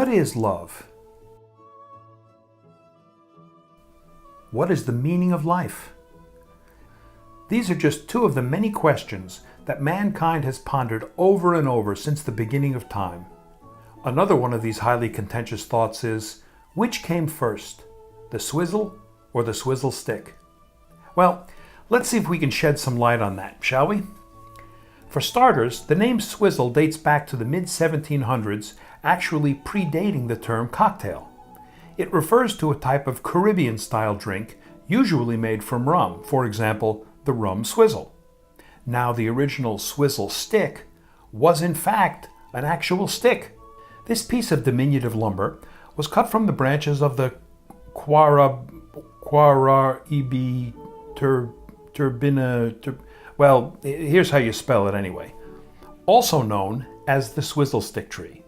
What is love? What is the meaning of life? These are just two of the many questions that mankind has pondered over and over since the beginning of time. Another one of these highly contentious thoughts is, which came first, the swizzle or the swizzle stick? Well, let's see if we can shed some light on that, shall we? For starters, the name swizzle dates back to the mid-1700s, actually predating the term cocktail. It refers to a type of Caribbean-style drink, usually made from rum, for example, the rum swizzle. Now, the original Swizzle Stick was in fact an actual stick. This piece of diminutive lumber was cut from the branches of the well, here's how you spell it anyway, also known as the Swizzle Stick tree,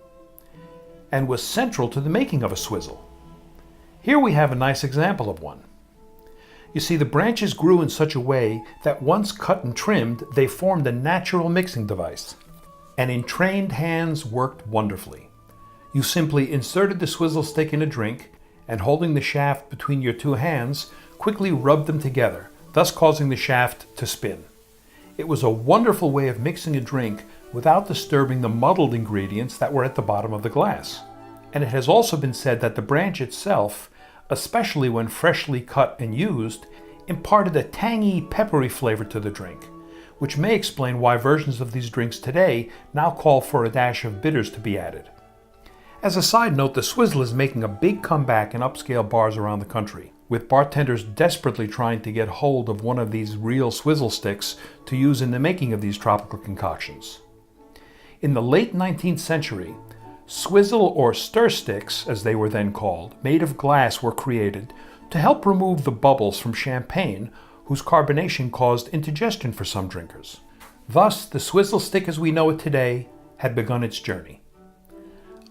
and was central to the making of a swizzle. Here we have a nice example of one. You see, the branches grew in such a way that once cut and trimmed, they formed a natural mixing device, and in trained hands worked wonderfully. You simply inserted the swizzle stick in a drink, and holding the shaft between your two hands, quickly rubbed them together, thus causing the shaft to spin. It was a wonderful way of mixing a drink without disturbing the muddled ingredients that were at the bottom of the glass. And it has also been said that the branch itself, especially when freshly cut and used, imparted a tangy, peppery flavor to the drink, which may explain why versions of these drinks today now call for a dash of bitters to be added. As a side note, the swizzle is making a big comeback in upscale bars around the country, with bartenders desperately trying to get hold of one of these real swizzle sticks to use in the making of these tropical concoctions. In the late 19th century, swizzle or stir sticks, as they were then called, made of glass were created to help remove the bubbles from champagne, whose carbonation caused indigestion for some drinkers. Thus, the swizzle stick as we know it today had begun its journey.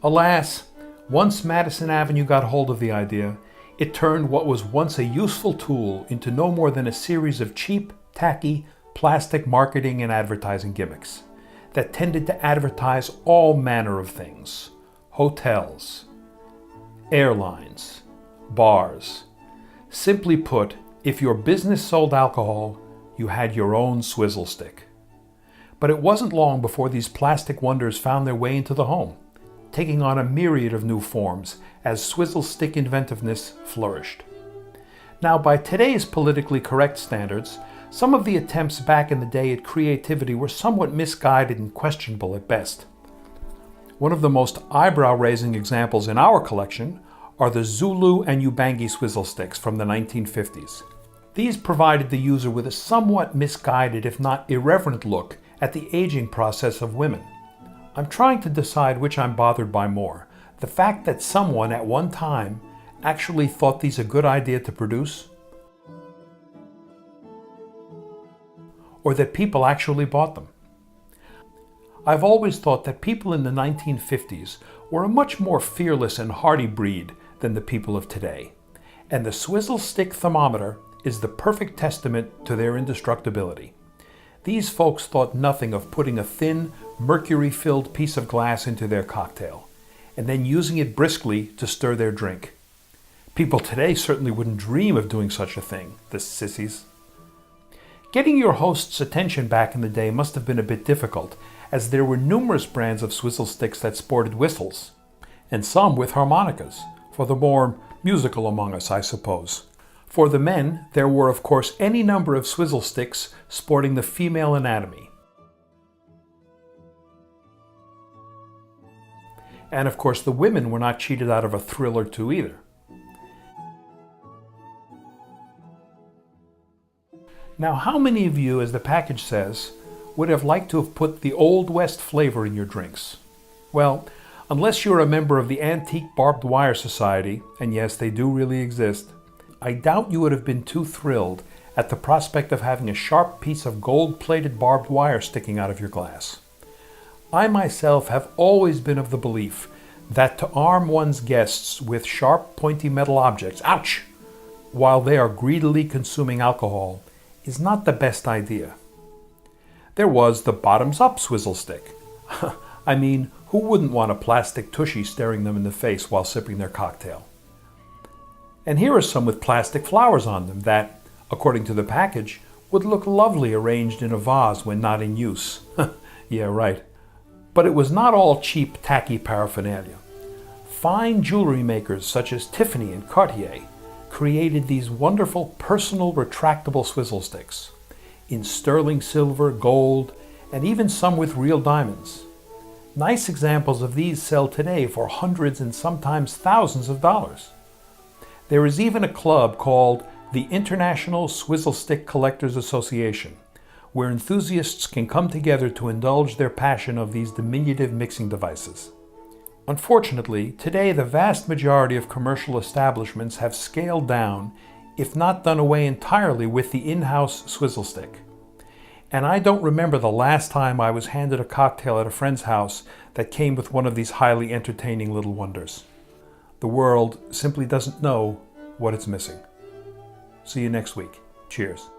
Alas, once Madison Avenue got hold of the idea, it turned what was once a useful tool into no more than a series of cheap, tacky, plastic marketing and advertising gimmicks that tended to advertise all manner of things: hotels, airlines, bars. Simply put, if your business sold alcohol, you had your own swizzle stick. But it wasn't long before these plastic wonders found their way into the home, taking on a myriad of new forms as swizzle stick inventiveness flourished. Now, by today's politically correct standards, some of the attempts back in the day at creativity were somewhat misguided and questionable at best. One of the most eyebrow-raising examples in our collection are the Zulu and Ubangi swizzle sticks from the 1950s. These provided the user with a somewhat misguided, if not irreverent look at the aging process of women. I'm trying to decide which I'm bothered by more: the fact that someone at one time actually thought these a good idea to produce, or that people actually bought them. I've always thought that people in the 1950s were a much more fearless and hardy breed than the people of today, and the swizzle stick thermometer is the perfect testament to their indestructibility. These folks thought nothing of putting a thin, mercury-filled piece of glass into their cocktail, and then using it briskly to stir their drink. People today certainly wouldn't dream of doing such a thing, the sissies. Getting your host's attention back in the day must have been a bit difficult, as there were numerous brands of swizzle sticks that sported whistles, and some with harmonicas, for the more musical among us, I suppose. For the men, there were of course any number of swizzle sticks sporting the female anatomy. And of course the women were not cheated out of a thrill or two either. Now, how many of you, as the package says, would have liked to have put the Old West flavor in your drinks? Well, unless you're a member of the Antique Barbed Wire Society, and yes, they do really exist, I doubt you would have been too thrilled at the prospect of having a sharp piece of gold-plated barbed wire sticking out of your glass. I myself have always been of the belief that to arm one's guests with sharp, pointy metal objects, ouch, while they are greedily consuming alcohol, is not the best idea. There was the bottoms-up swizzle stick. I mean, who wouldn't want a plastic tushy staring them in the face while sipping their cocktail? And here are some with plastic flowers on them that, according to the package, would look lovely arranged in a vase when not in use. Yeah, right. But it was not all cheap, tacky paraphernalia. Fine jewelry makers such as Tiffany and Cartier created these wonderful personal retractable swizzle sticks in sterling silver, gold, and even some with real diamonds. Nice examples of these sell today for hundreds and sometimes thousands of dollars. There is even a club called the International Swizzle Stick Collectors Association, where enthusiasts can come together to indulge their passion of these diminutive mixing devices. Unfortunately, today the vast majority of commercial establishments have scaled down, if not done away entirely, with the in-house swizzle stick. And I don't remember the last time I was handed a cocktail at a friend's house that came with one of these highly entertaining little wonders. The world simply doesn't know what it's missing. See you next week. Cheers.